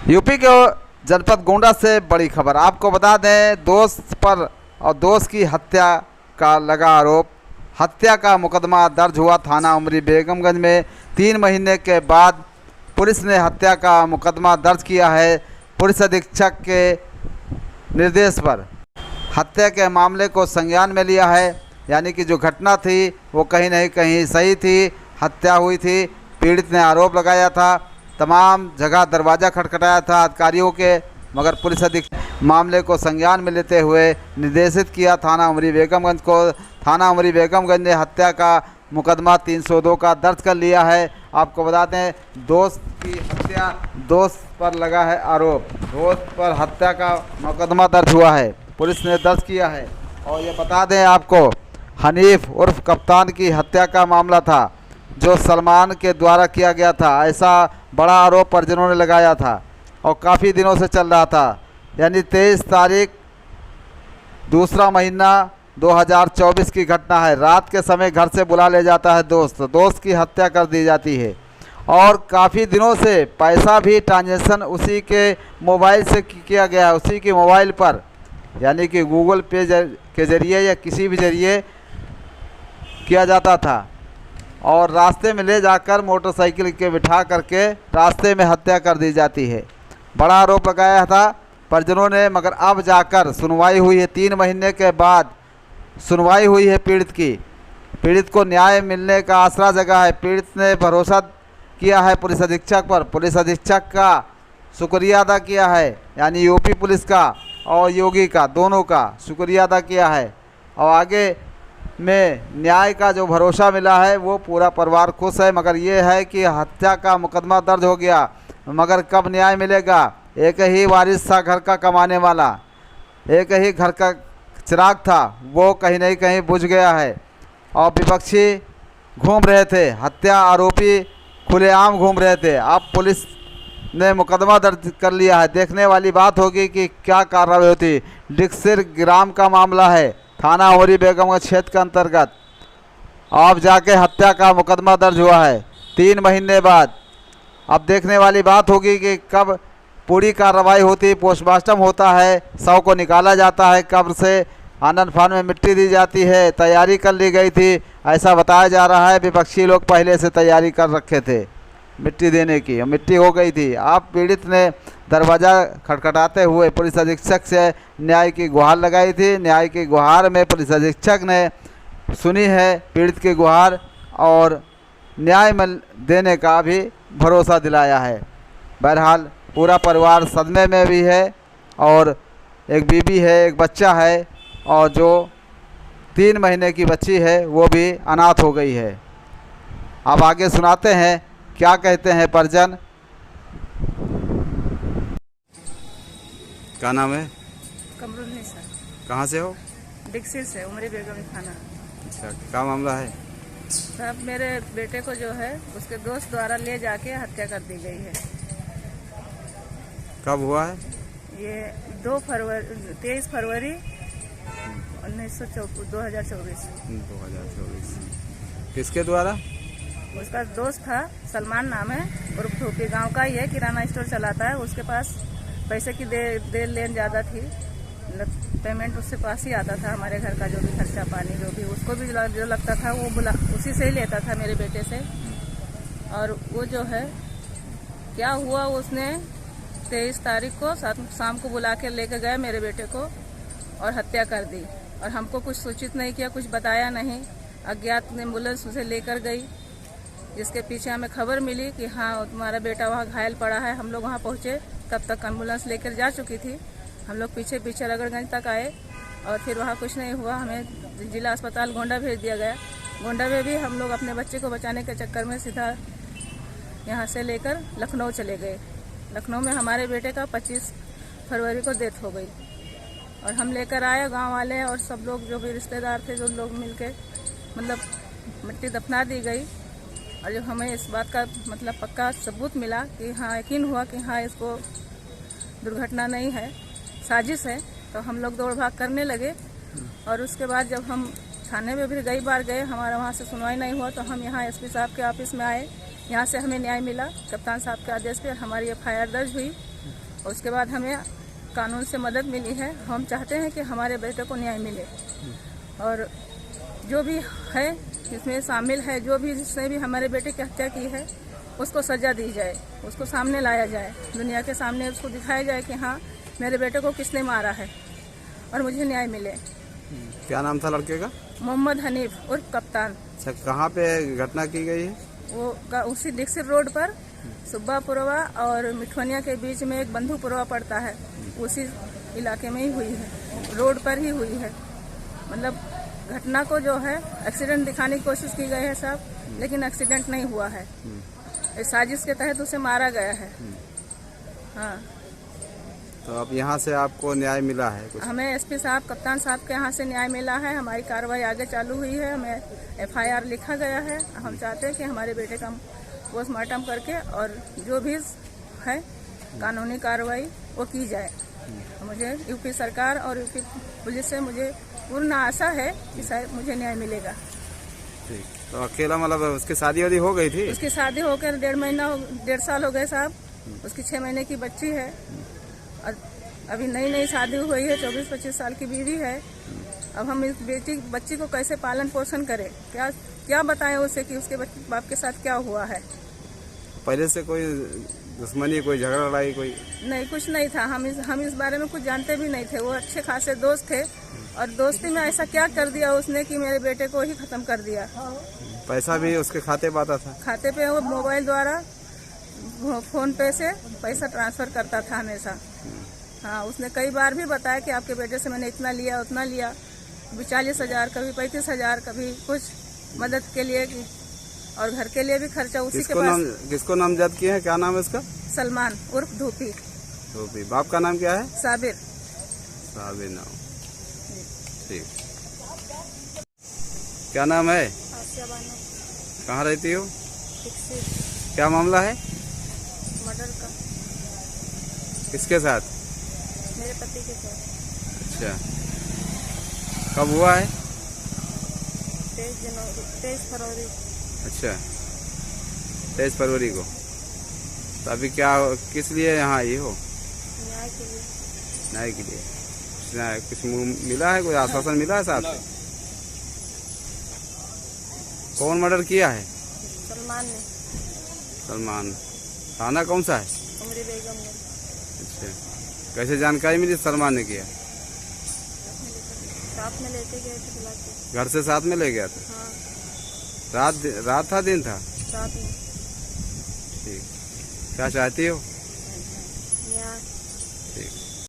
UP के जनपद गोंडा से बड़ी खबर आपको बता दें। दोस्त पर और दोस्त की हत्या का लगा आरोप। हत्या का मुकदमा दर्ज हुआ थाना उमरी बेगमगंज में। 3 महीने के बाद पुलिस ने हत्या का मुकदमा दर्ज किया है। पुलिस अधीक्षक के निर्देश पर हत्या के मामले को संज्ञान में लिया है। यानी कि जो घटना थी वो कहीं नहीं कहीं सही थी। हत्या हुई थी। पीड़ित ने आरोप लगाया था, तमाम जगह दरवाज़ा खटखटाया था अधिकारियों के, मगर पुलिस अधीक्षक मामले को संज्ञान में लेते हुए निर्देशित किया थाना उमरी बेगमगंज को। थाना उमरी बेगमगंज ने हत्या का मुकदमा 302 का दर्ज कर लिया है। आपको बता दें, दोस्त की हत्या, दोस्त पर लगा है आरोप। दोस्त पर हत्या का मुकदमा दर्ज हुआ है, पुलिस ने दर्ज किया है। और ये बता दें आपको, हनीफ उर्फ कप्तान की हत्या का मामला था जो सलमान के द्वारा किया गया था। ऐसा बड़ा आरोप परिजनों ने लगाया था और काफ़ी दिनों से चल रहा था। यानी 23 तारीख 2 महीना 2024 की घटना है। रात के समय घर से बुला ले जाता है दोस्त की हत्या कर दी जाती है। और काफ़ी दिनों से पैसा भी ट्रांजैक्शन उसी के मोबाइल से किया गया है, उसी के मोबाइल पर, यानी कि गूगल पे के ज़रिए या किसी भी ज़रिए किया जाता था। और रास्ते में ले जाकर मोटरसाइकिल के बिठा करके रास्ते में हत्या कर दी जाती है। बड़ा आरोप लगाया था परिजनों ने, मगर अब जाकर सुनवाई हुई है। 3 महीने के बाद सुनवाई हुई है पीड़ित की। पीड़ित को न्याय मिलने का आसरा जगा है। पीड़ित ने भरोसा किया है पुलिस अधीक्षक पर। पुलिस अधीक्षक का शुक्रिया अदा किया है, यानी यूपी पुलिस का और योगी का, दोनों का शुक्रिया अदा किया है। और आगे में न्याय का जो भरोसा मिला है वो पूरा परिवार खुश है। मगर ये है कि हत्या का मुकदमा दर्ज हो गया, मगर कब न्याय मिलेगा। एक ही वारिस था घर का कमाने वाला, एक ही घर का चिराग था, वो कहीं नहीं कहीं बुझ गया है। और विपक्षी घूम रहे थे, हत्या आरोपी खुलेआम घूम रहे थे। अब पुलिस ने मुकदमा दर्ज कर लिया है। देखने वाली बात होगी कि क्या कार्रवाई होती। डिक्सिर ग्राम का मामला है, थाना उमरी बेगमगंज क्षेत्र के अंतर्गत। अब जाके हत्या का मुकदमा दर्ज हुआ है 3 महीने बाद। अब देखने वाली बात होगी कि कब पूरी कार्रवाई होती, पोस्टमार्टम होता है, शव को निकाला जाता है कब्र से, आनन फान में मिट्टी दी जाती है। तैयारी कर ली गई थी, ऐसा बताया जा रहा है। विपक्षी लोग पहले से तैयारी कर रखे थे मिट्टी देने की, मिट्टी हो गई थी। अब पीड़ित ने दरवाज़ा खटखटाते हुए पुलिस अधीक्षक से न्याय की गुहार लगाई थी। न्याय की गुहार में पुलिस अधीक्षक ने सुनी है पीड़ित की गुहार और न्याय देने का भी भरोसा दिलाया है। बहरहाल पूरा परिवार सदमे में भी है और एक बीबी है, एक बच्चा है, और जो 3 महीने की बच्ची है वो भी अनाथ हो गई है। अब आगे सुनाते हैं क्या कहते हैं परिजन। क्या नाम है? कमरुन्निसा। कहाँ से हो? डिक्सिर से, उमरी बेगम थाना। अच्छा, क्या मामला है? साहब, मेरे बेटे को जो है उसके दोस्त द्वारा ले जाके हत्या कर दी गई है। कब हुआ है? ये 23 फरवरी 2024। किसके द्वारा? उसका दोस्त था, सलमान नाम है, और ठोपी गांव का ही है, किराना स्टोर चलाता है। उसके पास पैसे की देर लेन ज़्यादा थी, पेमेंट उससे पास ही आता था। हमारे घर का जो भी खर्चा पानी जो भी उसको भी जो लगता था वो उसी से ही लेता था, मेरे बेटे से। और वो जो है क्या हुआ, उसने 23 तारीख को शाम को बुला के लेकर गए मेरे बेटे को और हत्या कर दी। और हमको कुछ सूचित नहीं किया, कुछ बताया नहीं। अज्ञात एम्बुलेंस उसे लेकर गई, जिसके पीछे हमें खबर मिली कि हाँ तुम्हारा बेटा वहाँ घायल पड़ा है। हम लोग वहाँ पहुँचे, तब तक एम्बुलेंस लेकर जा चुकी थी। हम लोग पीछे पीछे रगड़गंज तक आए और फिर वहाँ कुछ नहीं हुआ। हमें जिला अस्पताल गोंडा भेज दिया गया। गोंडा में भी हम लोग अपने बच्चे को बचाने के चक्कर में सीधा यहाँ से लेकर लखनऊ चले गए। लखनऊ में हमारे बेटे का 25 फरवरी को डेथ हो गई और हम लेकर आए, गांव वाले और सब लोग जो भी रिश्तेदार थे, जो लोग मिलके मतलब मिट्टी दफना दी गई। और जब हमें इस बात का मतलब पक्का सबूत मिला कि हाँ, यकीन हुआ कि हाँ इसको दुर्घटना नहीं है, साजिश है, तो हम लोग दौड़ भाग करने लगे। और उसके बाद जब हम थाने में भी कई बार गए, हमारा वहाँ से सुनवाई नहीं हुआ, तो हम यहाँ एसपी साहब के ऑफिस में आए। यहाँ से हमें न्याय मिला कप्तान साहब के आदेश पर। हमारी FIR दर्ज हुई और उसके बाद हमें कानून से मदद मिली है। हम चाहते हैं कि हमारे बेटे को न्याय मिले और जो भी है इसमें शामिल है, जो भी जिसने भी हमारे बेटे की हत्या की है उसको सजा दी जाए, उसको सामने लाया जाए, दुनिया के सामने उसको दिखाया जाए कि हाँ मेरे बेटे को किसने मारा है और मुझे न्याय मिले। क्या नाम था लड़के का? मोहम्मद हनीफ उर्फ कप्तान। अच्छा, कहाँ पे घटना की गई है? वो उसी दीक्षित रोड पर सुब्बापुरवा और मिठवनिया के बीच में एक बंधुपुरवा पड़ता है, उसी इलाके में ही हुई है, रोड पर ही हुई है। मतलब घटना को जो है एक्सीडेंट दिखाने की कोशिश की गई है साहब, लेकिन एक्सीडेंट नहीं हुआ है। इस साजिश के तहत उसे मारा गया है। हाँ, तो अब यहाँ से आपको न्याय मिला है कुछ? हमें एसपी साहब, कप्तान साहब के यहाँ से न्याय मिला है। हमारी कार्रवाई आगे चालू हुई है, हमें FIR लिखा गया है। हम चाहते हैं कि हमारे बेटे का पोस्टमार्टम करके और जो भी है कानूनी कार्रवाई वो की जाए। मुझे यूपी सरकार और यूपी पुलिस से मुझे पूर्ण आशा है कि शायद मुझे न्याय मिलेगा। ठीक, तो अकेला मतलब उसकी शादी वादी हो गई थी? उसकी शादी होकर 1.5 साल हो गए साहब। उसकी 6 महीने की बच्ची है और अभी नई शादी हुई है, 24-25 साल की बीवी है। अब हम इस बच्ची को कैसे पालन पोषण करें, क्या बताएं उसे कि उसके बाप के साथ क्या हुआ है। पहले से कोई दुश्मनी, कोई झगड़ा लड़ाई कोई? नहीं, कुछ नहीं था। हम इस बारे में कुछ जानते भी नहीं थे। वो अच्छे खासे दोस्त थे और दोस्ती में ऐसा क्या कर दिया उसने कि मेरे बेटे को ही खत्म कर दिया। पैसा भी उसके खाते पे आता था? खाते पे वो मोबाइल द्वारा फोन पे से पैसा ट्रांसफर करता था हमेशा। हाँ, उसने कई बार भी बताया कि आपके बेटे से मैंने इतना लिया उतना लिया, कभी 40,000, कभी 35,000, कभी कुछ मदद के लिए और घर के लिए भी खर्चा उसी के पास। किसको नामजद किया है? क्या नाम है उसका? सलमान उर्फ धूपी। धूपी। बाप का नाम क्या है? साबिर। साबिर नाम। ठीक। क्या नाम है? कहाँ रहती हो? क्या मामला है? मर्डर का। किसके साथ? मेरे पति के साथ। अच्छा, कब हुआ है? 23 फरवरी। अच्छा, 23 फरवरी को। तो अभी क्या, किस लिए यहाँ आई हो? न्याय के लिए। न्याय के लिए? कुछ मिला है, कोई आश्वासन मिला है साहब से? कौन मर्डर किया है? सलमान ने। सलमान। थाना कौन सा है? उमरी बेगम ने। अच्छा, कैसे जानकारी मिली सलमान ने किया? साथ में लेके गए थे बुला के। घर से साथ में ले गया था? हाँ। रात था दिन था? रात में। ठीक, क्या चाहती हो? न्याय। ठीक।